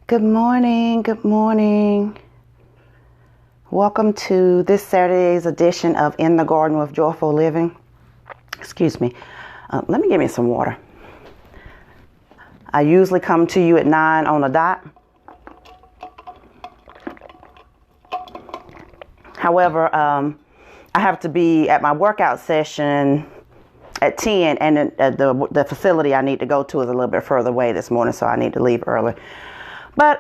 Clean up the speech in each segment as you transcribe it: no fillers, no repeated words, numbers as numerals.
Good morning. Good morning. Welcome to this Saturday's edition of In the Garden with Joyful Living. Excuse me. Let me get me some water. I usually come to you at 9 on the dot. However, I have to be at my workout session at 10, and the facility I need to go to is a little bit further away this morning, so I need to leave early. But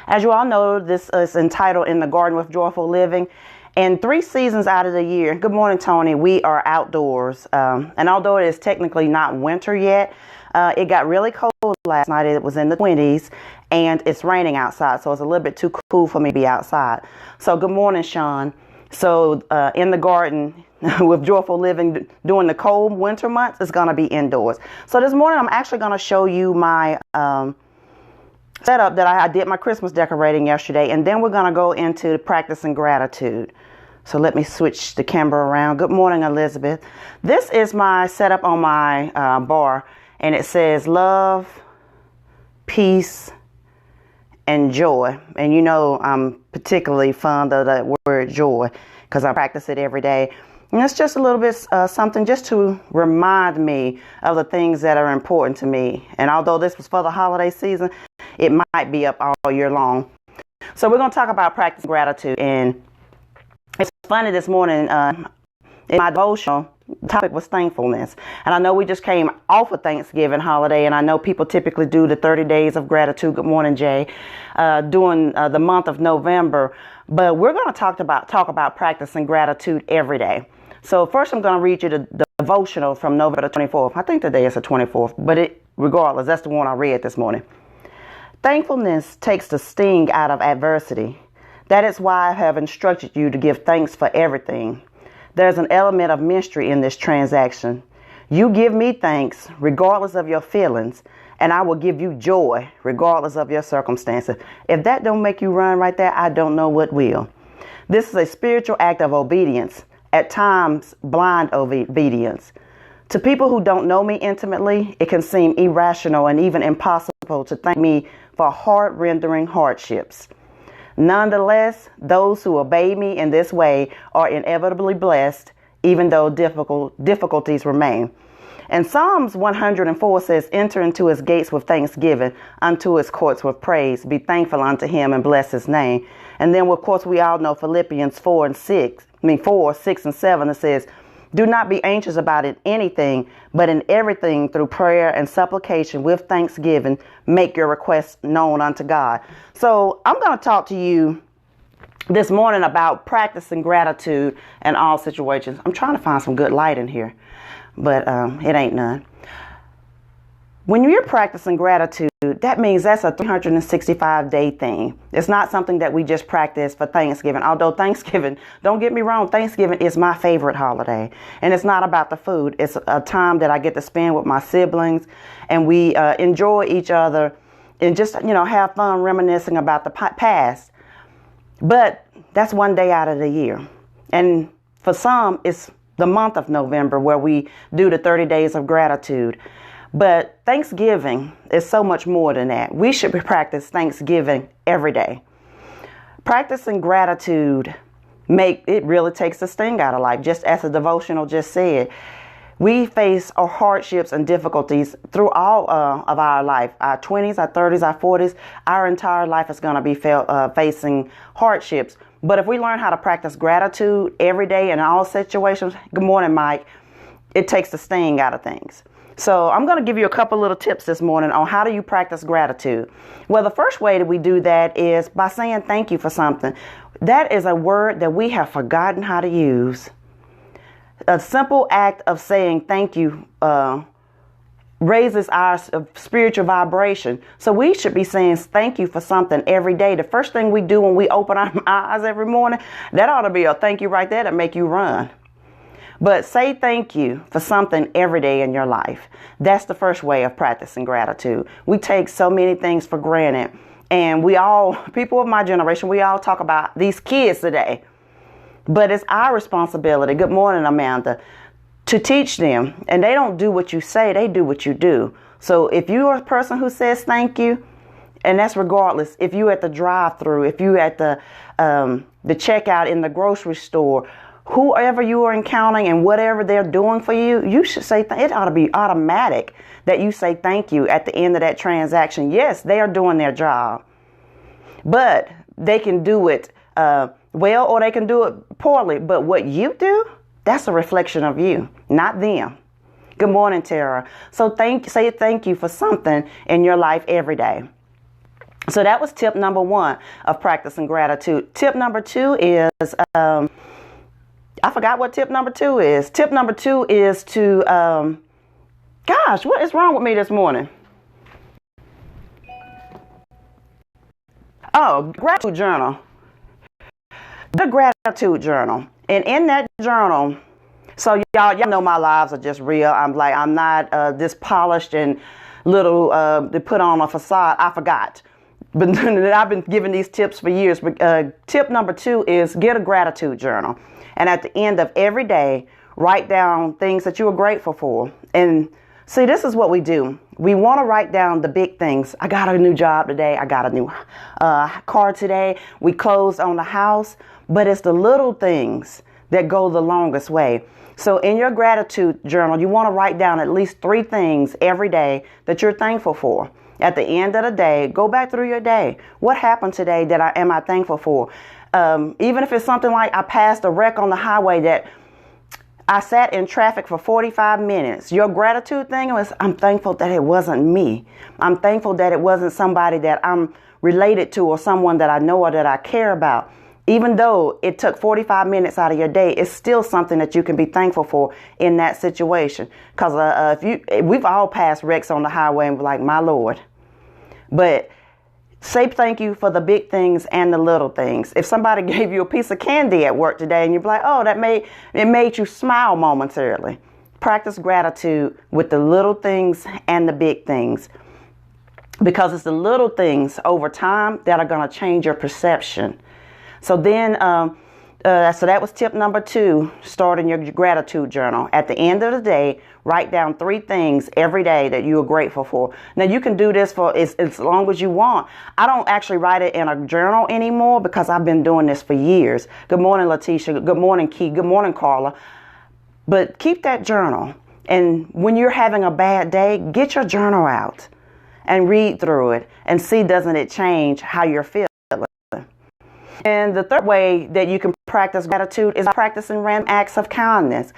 as you all know, this is entitled In the Garden with Joyful Living. And 3 seasons out of the year, good morning, Tony, we are outdoors. And although it is technically not winter yet, it got really cold last night. It was in the 20s, and it's raining outside, so it's a little bit too cool for me to be outside. So good morning, Sean. So in the garden with Joyful Living during the cold winter months, it's going to be indoors. So this morning, I'm actually going to show you my setup that I did my Christmas decorating yesterday, and then we're going to go into practicing gratitude. So let me switch the camera around. Good morning, Elizabeth. This is my setup on my bar, and it says love, peace, and joy. And you know I'm particularly fond of that word joy because I practice it every day. And it's just a little bit something just to remind me of the things that are important to me. And although this was for the holiday season, it might be up all year long. So we're going to talk about practicing gratitude. And it's funny, this morning in my devotional, the topic was thankfulness. And I know we just came off of Thanksgiving holiday, and I know people typically do the 30 days of gratitude. Good morning, Jay. During the month of November. But we're going to talk about practicing gratitude every day. So first, I'm going to read you the devotional from November the 24th. I think today is the 24th, but regardless, that's the one I read this morning. Thankfulness takes the sting out of adversity. That is why I have instructed you to give thanks for everything. There's an element of mystery in this transaction. You give me thanks regardless of your feelings, and I will give you joy regardless of your circumstances. If that don't make you run right there, I don't know what will. This is a spiritual act of obedience, at times blind obedience. To people who don't know me intimately, it can seem irrational and even impossible to thank me for heart-rendering hardships. Nonetheless, those who obey me in this way are inevitably blessed, even though difficulties remain. And Psalms 104 says, enter into his gates with thanksgiving, unto his courts with praise. Be thankful unto him and bless his name. And then, of course, we all know Philippians 4, 6, and 7, it says, do not be anxious about anything, but in everything through prayer and supplication with thanksgiving, make your requests known unto God. So I'm going to talk to you this morning about practicing gratitude in all situations. I'm trying to find some good light in here, but it ain't none. When you're practicing gratitude, that means that's a 365-day thing. It's not something that we just practice for Thanksgiving. Although Thanksgiving, don't get me wrong, Thanksgiving is my favorite holiday. And it's not about the food. It's a time that I get to spend with my siblings, and we enjoy each other and just, have fun reminiscing about the past. But that's one day out of the year. And for some, it's the month of November where we do the 30 days of gratitude. But Thanksgiving is so much more than that. We should practice Thanksgiving every day. Practicing gratitude it really takes the sting out of life. Just as the devotional just said, we face our hardships and difficulties through all of our life. Our 20s, our 30s, our 40s, our entire life is going to be facing hardships. But if we learn how to practice gratitude every day in all situations, good morning, Mike, it takes the sting out of things. So I'm going to give you a couple little tips this morning on how do you practice gratitude. Well, the first way that we do that is by saying thank you for something. That is a word that we have forgotten how to use. A simple act of saying thank you raises our spiritual vibration. So we should be saying thank you for something every day. The first thing we do when we open our eyes every morning, that ought to be a thank you right there to make you run. But say thank you for something every day in your life. That's the first way of practicing gratitude. We take so many things for granted. And people of my generation, we all talk about these kids today. But it's our responsibility, good morning, Amanda, to teach them. And they don't do what you say, they do what you do. So if you are a person who says thank you, And that's regardless if you at the drive-thru, if you at the checkout in the grocery store, whoever you are encountering and whatever they're doing for you, you should say, it ought to be automatic that you say thank you at the end of that transaction. Yes, they are doing their job, but they can do it well, or they can do it poorly. But what you do, that's a reflection of you, not them. Good morning, Tara. So say thank you for something in your life every day. So that was tip number 1 of practicing gratitude. Tip number 2 is, I forgot what tip number 2 is. Tip number 2 is to, gosh, what is wrong with me this morning? Oh, gratitude journal. The gratitude journal. And in that journal, so y'all know my lives are just real. I'm not this polished and little to put on a facade. I forgot. But I've been giving these tips for years. But tip number 2 is get a gratitude journal. And at the end of every day, write down things that you are grateful for. And see, this is what we do. We want to write down the big things. I got a new job today. I got a new car today. We closed on the house. But it's the little things that go the longest way. So in your gratitude journal, you want to write down at least 3 things every day that you're thankful for. At the end of the day, go back through your day. What happened today that am I thankful for? Even if it's something like I passed a wreck on the highway that I sat in traffic for 45 minutes. Your gratitude thing was, I'm thankful that it wasn't me. I'm thankful that it wasn't somebody that I'm related to or someone that I know or that I care about. Even though it took 45 minutes out of your day, it's still something that you can be thankful for in that situation. Because we've all passed wrecks on the highway and be like, my Lord. But say thank you for the big things and the little things. If somebody gave you a piece of candy at work today and you're like, oh, it made you smile momentarily. Practice gratitude with the little things and the big things. Because it's the little things over time that are going to change your perception. So then, so that was tip number 2, starting your gratitude journal. At the end of the day, write down 3 things every day that you are grateful for. Now, you can do this for as long as you want. I don't actually write it in a journal anymore because I've been doing this for years. Good morning, Letitia. Good morning, Key. Good morning, Carla. But keep that journal. And when you're having a bad day, get your journal out and read through it and see, doesn't it change how you're feeling? And the third way that you can practice gratitude is practicing random acts of kindness.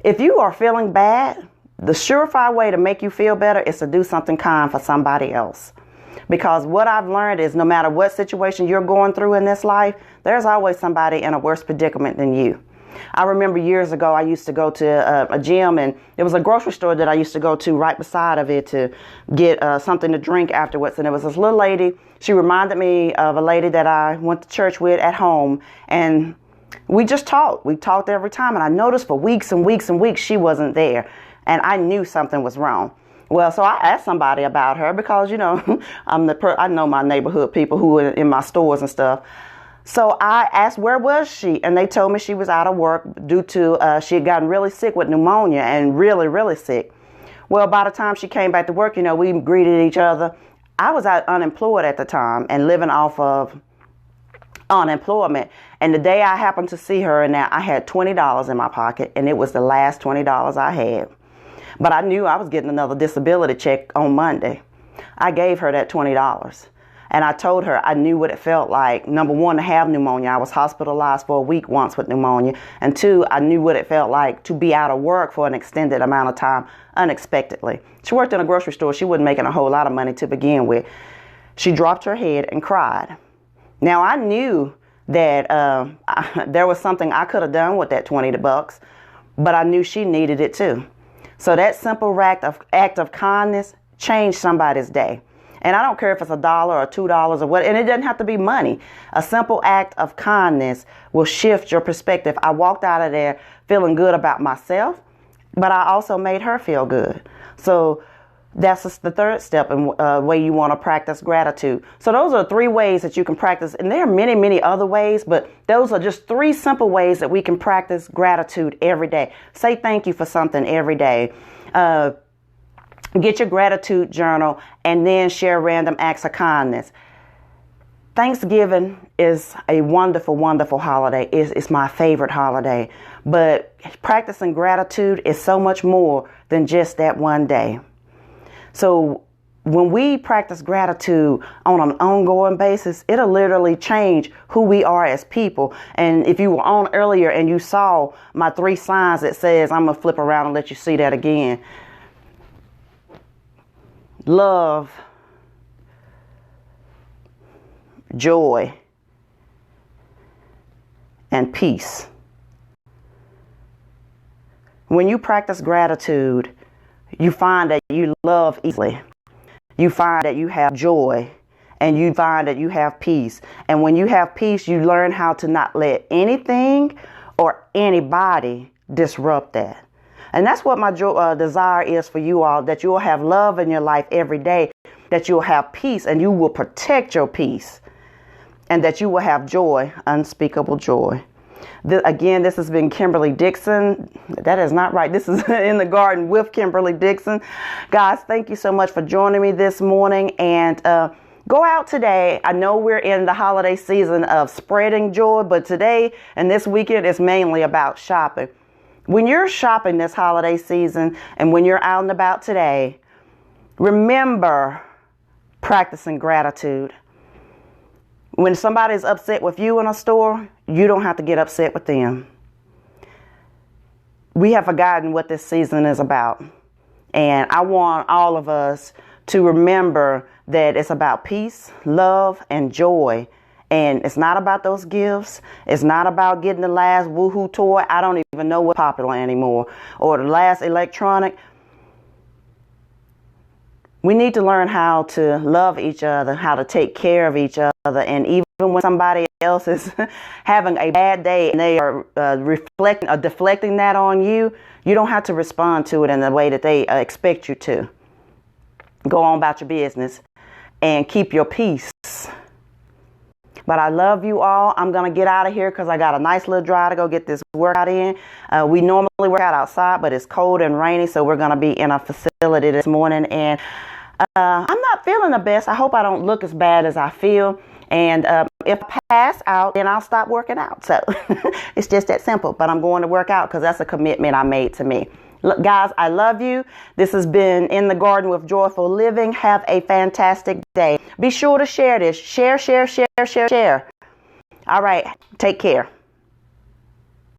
If you are feeling bad, the surefire way to make you feel better is to do something kind for somebody else. Because what I've learned is no matter what situation you're going through in this life, there's always somebody in a worse predicament than you. I remember years ago, I used to go to a gym, and there was a grocery store that I used to go to right beside of it to get something to drink afterwards. And there was this little lady. She reminded me of a lady that I went to church with at home. And we just talked. We talked every time. And I noticed for weeks and weeks and weeks she wasn't there. And I knew something was wrong. Well, so I asked somebody about her because, you know, I know my neighborhood people who are in my stores and stuff. So I asked, where was she? And they told me she was out of work due to she had gotten really sick with pneumonia and really, really sick. Well, by the time she came back to work, you know, we greeted each other. I was out unemployed at the time and living off of unemployment. And the day I happened to see her, and I had $20 in my pocket, and it was the last $20 I had. But I knew I was getting another disability check on Monday. I gave her that $20. And I told her I knew what it felt like, number 1, to have pneumonia. I was hospitalized for a week once with pneumonia. And 2, I knew what it felt like to be out of work for an extended amount of time unexpectedly. She worked in a grocery store. She wasn't making a whole lot of money to begin with. She dropped her head and cried. Now, I knew that there was something I could have done with that $20, but I knew she needed it too. So that simple act of kindness changed somebody's day. And I don't care if it's $1 or $2 or what, and it doesn't have to be money. A simple act of kindness will shift your perspective. I walked out of there feeling good about myself, but I also made her feel good. So that's the third step in way you want to practice gratitude. So those are 3 ways that you can practice. And there are many, many other ways, but those are just 3 simple ways that we can practice gratitude every day. Say thank you for something every day. Get your gratitude journal and then share random acts of kindness. Thanksgiving is a wonderful, wonderful holiday. It's my favorite holiday. But practicing gratitude is so much more than just that one day. So when we practice gratitude on an ongoing basis, it'll literally change who we are as people. And if you were on earlier and you saw my 3 signs that says, I'm going to flip around and let you see that again. Love, joy, and peace. When you practice gratitude, you find that you love easily. You find that you have joy, and you find that you have peace. And when you have peace, you learn how to not let anything or anybody disrupt that. And that's what my desire is for you all, that you will have love in your life every day, that you will have peace and you will protect your peace, and that you will have joy, unspeakable joy. Again, this has been Kimberly Dixon. That is not right. This is In the Garden with Kimberly Dixon. Guys, thank you so much for joining me this morning. And go out today. I know we're in the holiday season of spreading joy, but today and this weekend is mainly about shopping. When you're shopping this holiday season and when you're out and about today, remember practicing gratitude. When somebody's upset with you in a store, you don't have to get upset with them. We have forgotten what this season is about. And I want all of us to remember that it's about peace, love, and joy. And it's not about those gifts. It's not about getting the last woohoo toy. I don't even know what's popular anymore. Or the last electronic. We need to learn how to love each other, how to take care of each other. And even when somebody else is having a bad day and they are reflecting or deflecting that on you, you don't have to respond to it in the way that they expect you to. Go on about your business and keep your peace. But I love you all. I'm going to get out of here because I got a nice little drive to go get this workout in. We normally work out outside, but it's cold and rainy, so we're going to be in a facility this morning. And I'm not feeling the best. I hope I don't look as bad as I feel. And if I pass out, then I'll stop working out. So it's just that simple. But I'm going to work out because that's a commitment I made to me. Look, guys, I love you. This has been In the Garden with Joyful Living. Have a fantastic day. Be sure to share this. Share. All right. Take care.